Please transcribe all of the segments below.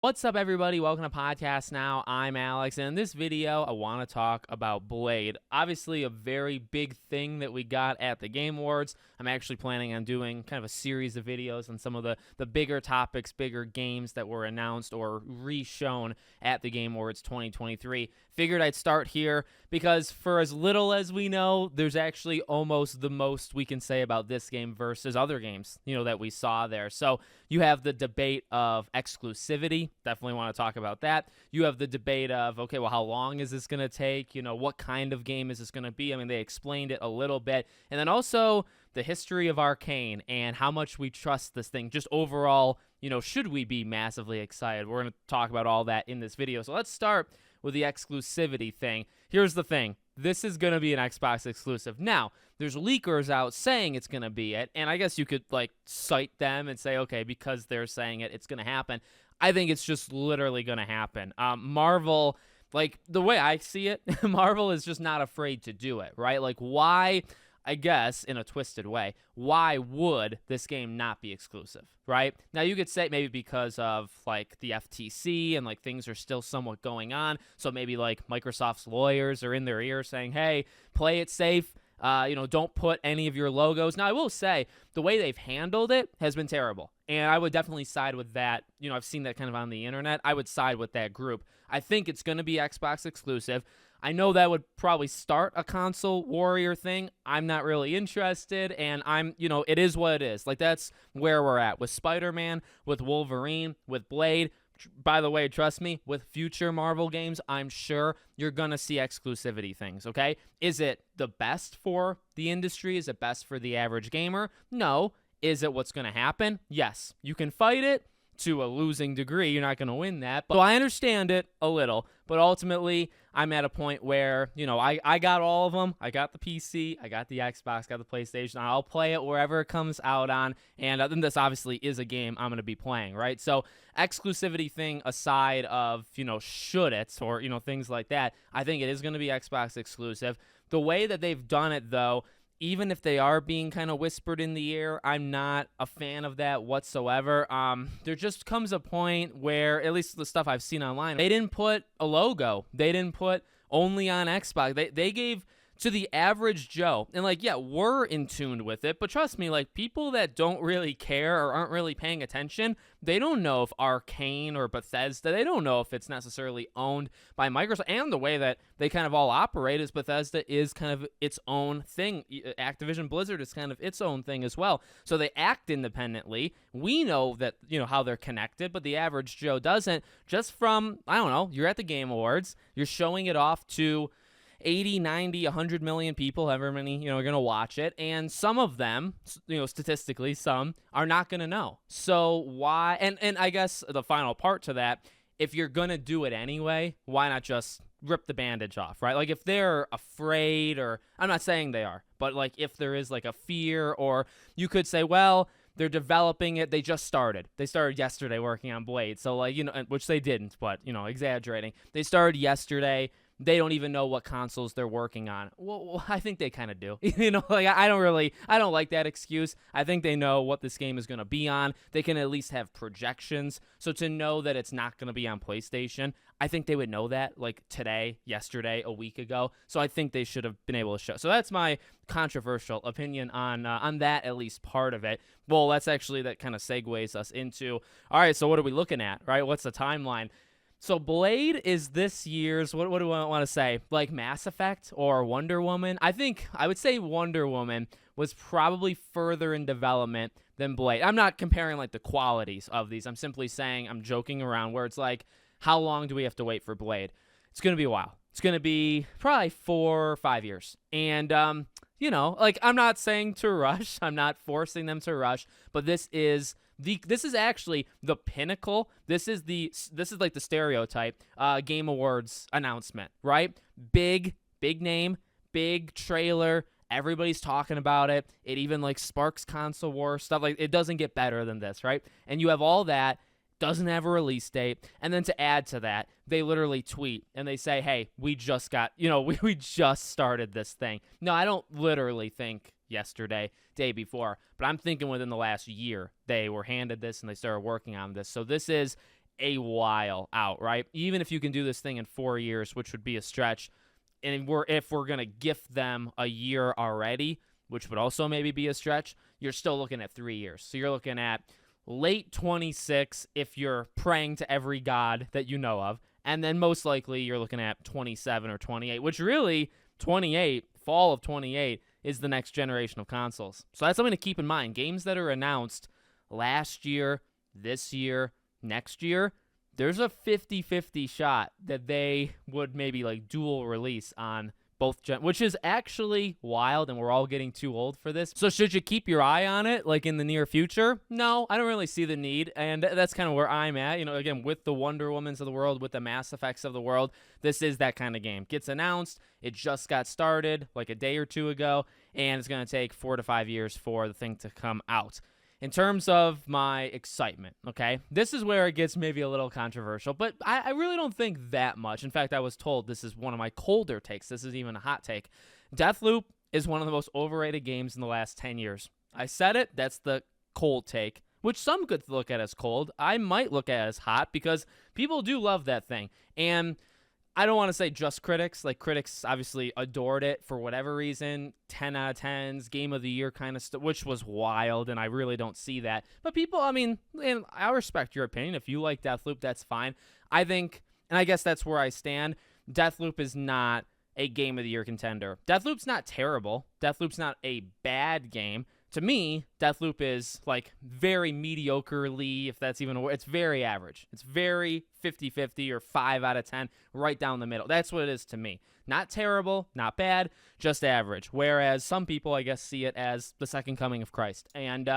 What's up, everybody? Welcome to Podcast Now. I'm Alex, and in this video, I want to talk about Blade. Obviously, a very big thing that we got at the Game Awards. I'm actually planning on doing kind of a series of videos on some of the bigger topics, bigger games that were announced or re-shown at the Game Awards 2023. Figured I'd start here because for as little as we know, there's actually almost the most we can say about this game versus other games, that we saw there. So you have the debate of exclusivity. Definitely want to talk about that. You have the debate of, okay, well, how long is this going to take? What kind of game is this going to be? I mean, they explained it a little bit. And then also the history of Arcane and how much we trust this thing. Just overall, should we be massively excited? We're going to talk about all that in this video. So let's start with the exclusivity thing. Here's the thing. This is going to be an Xbox exclusive. Now, there's leakers out saying it's going to be it, and I guess you could, cite them and say, okay, because they're saying it, it's going to happen. I think it's just literally going to happen. Marvel, the way I see it, Marvel is just not afraid to do it, right? Why, I guess, in a twisted way, why would this game not be exclusive, right? Now, you could say maybe because of, the FTC and, things are still somewhat going on, so maybe, Microsoft's lawyers are in their ear saying, hey, play it safe, don't put any of your logos. Now, I will say, the way they've handled it has been terrible, and I would definitely side with that. I've seen that kind of on the internet. I would side with that group. I think it's going to be Xbox exclusive. I know that would probably start a console warrior thing. I'm not really interested, and it is what it is. That's where we're at with Spider-Man, with Wolverine, with Blade. By the way, trust me, with future Marvel games, I'm sure you're going to see exclusivity things, okay? Is it the best for the industry? Is it best for the average gamer? No. Is it what's going to happen? Yes. You can fight it to a losing degree. You're not going to win that. So I understand it a little, but ultimately, I'm at a point where, I got all of them. I got the PC, I got the Xbox, got the PlayStation. I'll play it wherever it comes out on, and then this obviously is a game I'm going to be playing, right? So exclusivity thing aside of, should it or, things like that, I think it is going to be Xbox exclusive. The way that they've done it, though, even if they are being kind of whispered in the air, I'm not a fan of that whatsoever. There just comes a point where, at least the stuff I've seen online, they didn't put a logo. They didn't put only on Xbox. They gave to the average Joe. And, we're in tune with it. But trust me, people that don't really care or aren't really paying attention, they don't know if Arcane or Bethesda, they don't know if it's necessarily owned by Microsoft. And the way that they kind of all operate is Bethesda is kind of its own thing. Activision Blizzard is kind of its own thing as well. So they act independently. We know that, how they're connected, but the average Joe doesn't. Just from, I don't know, you're at the Game Awards, you're showing it off to 80, 90, 100 million people, however many, are going to watch it. And some of them, statistically, some are not going to know. So why? And I guess the final part to that, if you're going to do it anyway, why not just rip the bandage off, right? If they're afraid, or I'm not saying they are, but if there is a fear, or you could say, well, they're developing it. They just started. They started yesterday working on Blade. So which they didn't, but, exaggerating. They started yesterday. They don't even know what consoles they're working on. Well, I think they kind of do. I don't like that excuse. I think they know what this game is going to be on. They can at least have projections. So to know that it's not going to be on PlayStation, I think they would know that today, yesterday, a week ago. So I think they should have been able to show. So that's my controversial opinion on that, at least part of it. Well, that kind of segues us into, all right, so what are we looking at, right? What's the timeline? So Blade is this year's, what do I want to say, Mass Effect or Wonder Woman? I would say Wonder Woman was probably further in development than Blade. I'm not comparing the qualities of these. I'm simply saying, I'm joking around where it's how long do we have to wait for Blade? It's going to be a while. It's going to be probably 4 or 5 years. And, I'm not saying to rush. I'm not forcing them to rush, but this is actually the pinnacle. This is the stereotype Game Awards announcement, right? Big name, big trailer. Everybody's talking about it. It even sparks console war stuff. It doesn't get better than this, right? And you have all that. Doesn't have a release date. And then to add to that, they literally tweet and they say, hey, we just got, we just started this thing. No, I don't literally think yesterday, day before, but I'm thinking within the last year, they were handed this and they started working on this. So this is a while out, right? Even if you can do this thing in 4 years, which would be a stretch, and if we're going to gift them a year already, which would also maybe be a stretch, you're still looking at 3 years. So you're looking at late 26 if you're praying to every god that you know of, and then most likely you're looking at 27 or 28, which really 28, fall of 28, is the next generation of consoles. So that's something to keep in mind. Games that are announced last year, this year, next year, there's a 50-50 shot that they would maybe like dual release on both which is actually wild, and we're all getting too old for this. So should you keep your eye on it like in the near future? No, I don't really see the need, and that's kind of where I'm at. You know, again, with the Wonder Womans of the world, with the Mass Effects of the world, this is that kind of game. Gets announced, it just got started like a day or two ago, and it's going to take 4 to 5 years for the thing to come out. In terms of my excitement, okay, this is where it gets maybe a little controversial, but I really don't think that much. In fact, I was told this is one of my colder takes. This is even a hot take. Deathloop is one of the most overrated games in the last 10 years. I said it. That's the cold take, which some could look at as cold. I might look at as hot because people do love that thing. And I don't want to say just critics. Like, critics obviously adored it for whatever reason. 10 out of 10s, game of the year kind of stuff, which was wild, and I really don't see that. But people, I mean, and I respect your opinion. If you like Deathloop, that's fine. I think, and I guess that's where I stand, Deathloop is not a game of the year contender. Deathloop's not terrible. Deathloop's not a bad game. To me, Deathloop is like very mediocrely, if that's even a word. It's very average. It's very 50-50 or 5 out of 10, right down the middle. That's what it is to me. Not terrible, not bad, just average. Whereas some people, I guess, see it as the second coming of Christ. And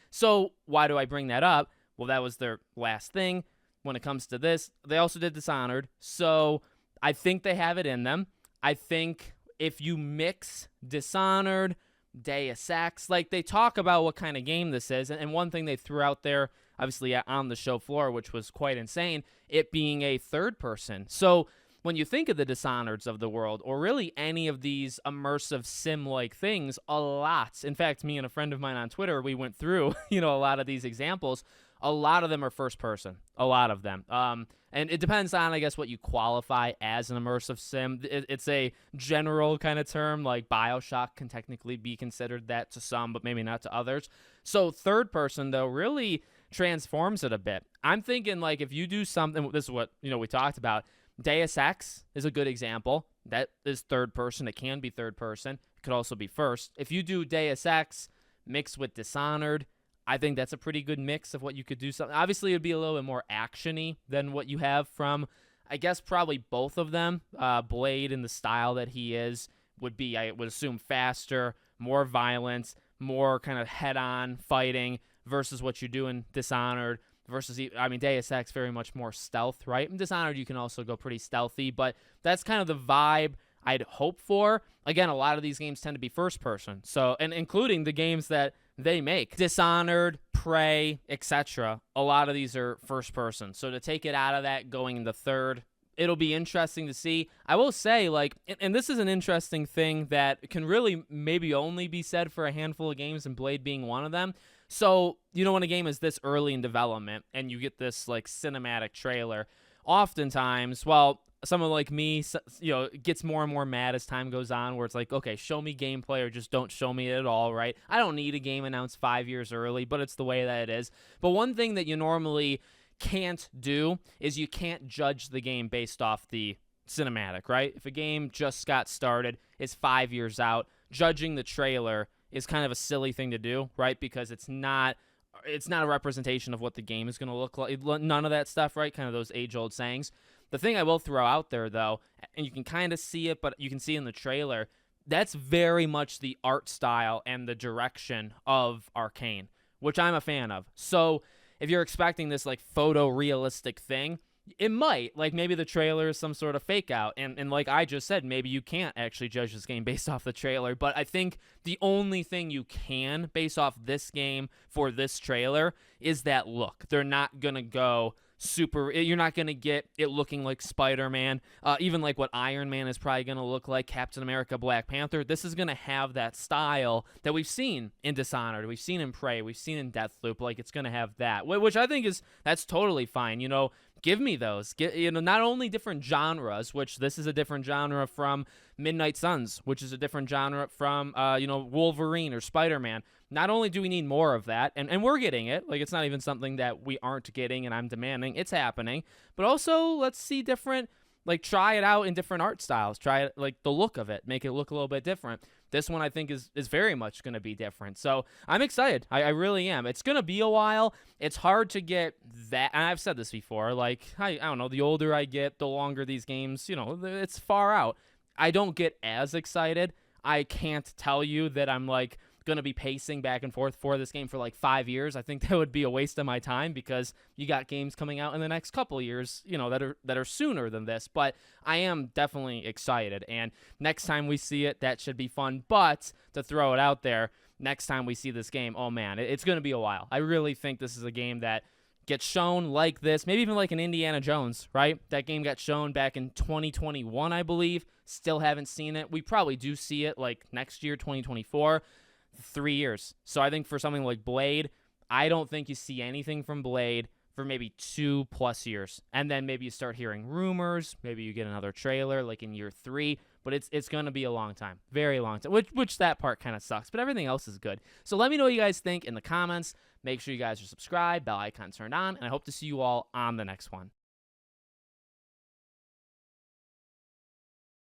so why do I bring that up? Well, that was their last thing. When it comes to this, they also did Dishonored. So I think they have it in them. I think if you mix Dishonored, Deus Ex, like, they talk about what kind of game this is, and one thing they threw out there, obviously on the show floor, which was quite insane, it being a third person. So when you think of the Dishonoreds of the world, or really any of these immersive sim-like things, a lot. In fact, me and a friend of mine on Twitter, we went through, a lot of these examples. A lot of them are first person. A lot of them. And it depends on, I guess, what you qualify as an immersive sim. It's a general kind of term, like BioShock can technically be considered that to some, but maybe not to others. So third person, though, really transforms it a bit. I'm thinking, like, if you do something, this is what, we talked about. Deus Ex is a good example. That is third person. It can be third person. It could also be first. If you do Deus Ex mixed with Dishonored, I think that's a pretty good mix of what you could do. Something. Obviously, it would be a little bit more action-y than what you have from, I guess, probably both of them. Blade, in the style that he is, would be, I would assume, faster, more violence, more kind of head-on fighting versus what you do in Dishonored versus, Deus Ex, very much more stealth, right? In Dishonored, you can also go pretty stealthy, but that's kind of the vibe I'd hope for. Again, a lot of these games tend to be first-person, so, and including the games that they make. Dishonored, Prey, etc. A lot of these are first person. So to take it out of that, going into third, it'll be interesting to see. I will say, like, and this is an interesting thing that can really maybe only be said for a handful of games, and Blade being one of them. So, when a game is this early in development and you get this, like, cinematic trailer, oftentimes, well, someone like me, gets more and more mad as time goes on, where it's like, okay, show me gameplay or just don't show me it at all, right? I don't need a game announced 5 years early, but it's the way that it is. But one thing that you normally can't do is you can't judge the game based off the cinematic, right? If a game just got started, is 5 years out, judging the trailer is kind of a silly thing to do, right? Because it's not a representation of what the game is going to look like. None of that stuff, right? Kind of those age-old sayings. The thing I will throw out there, though, and you can kind of see it, but you can see in the trailer, that's very much the art style and the direction of Arcane, which I'm a fan of. So if you're expecting this, like, photorealistic thing, it might. Like, maybe the trailer is some sort of fake out. And like I just said, maybe you can't actually judge this game based off the trailer. But I think the only thing you can base off this game for this trailer is that look. They're not going to go super, you're not going to get it looking like Spider-Man, even like what Iron Man is probably going to look like, Captain America, Black Panther. This is going to have that style that we've seen in Dishonored, we've seen in Prey, we've seen in Deathloop. Like, it's going to have that, which I think that's totally fine. give me those. Not only different genres, which this is a different genre from Midnight Suns, which is a different genre from, Wolverine or Spider-Man. Not only do we need more of that, and we're getting it. Like, it's not even something that we aren't getting and I'm demanding. It's happening. But also, let's see different, like, try it out in different art styles. Try it, like, the look of it. Make it look a little bit different. This one, I think, is very much going to be different. So I'm excited. I really am. It's going to be a while. It's hard to get that. And I've said this before. Like, I don't know, the older I get, the longer these games, it's far out. I don't get as excited. I can't tell you that I'm, like, going to be pacing back and forth for this game for like 5 years. I think that would be a waste of my time because you got games coming out in the next couple of years, that are sooner than this. But I am definitely excited, and next time we see it, that should be fun. But to throw it out there, next time we see this game, oh man, it's going to be a while. I really think this is a game that gets shown like this, maybe even like an Indiana Jones, right? That game got shown back in 2021, I believe. Still haven't seen it. We probably do see it like next year, 2024. 3 years. So I think for something like Blade, I don't think you see anything from Blade for maybe 2+ years. And then maybe you start hearing rumors. Maybe you get another trailer like in year 3. But it's going to be a long time. Very long time. Which that part kind of sucks. But everything else is good. So let me know what you guys think in the comments. Make sure you guys are subscribed, bell icon turned on. And I hope to see you all on the next one.